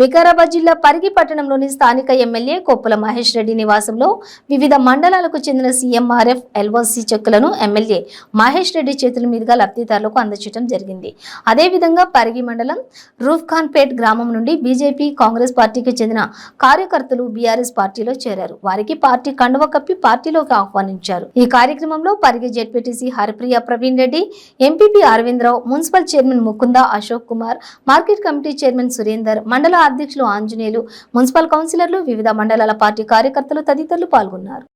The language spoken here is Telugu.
వికారాబాద్ జిల్లా పరిగి పట్టణంలోని స్థానిక ఎమ్మెల్యే కొప్పుల మహేష్ రెడ్డి నివాసంలో వివిధ మండలాలకు చెందిన సీఎంఆర్ఎఫ్ ఎల్ఓసి చెక్కులను ఎమ్మెల్యే మహేష్ రెడ్డి చేతుల మీదుగా లబ్ధిదారులకు అందజేయడం జరిగింది. అదేవిధంగా పరిగి మండలం రూఫ్ఖాన్పేట్ గ్రామం నుండి బీజేపీ కాంగ్రెస్ పార్టీకి చెందిన కార్యకర్తలు బీఆర్ఎస్ పార్టీలో చేరారు. వారికి పార్టీ కండువ కప్పి పార్టీలోకి ఆహ్వానించారు. ఈ కార్యక్రమంలో Parigi ZPTC Haripriya Praveen Reddy, MPP Aravind Rao, municipal chairman Mukunda Ashok Kumar, market committee chairman Surender, మండల అధ్యక్షులు ఆంజనేయులు, మున్సిపల్ కౌన్సిలర్లు, వివిధ మండలాల పార్టీ కార్యకర్తలు తదితరులు పాల్గొన్నారు.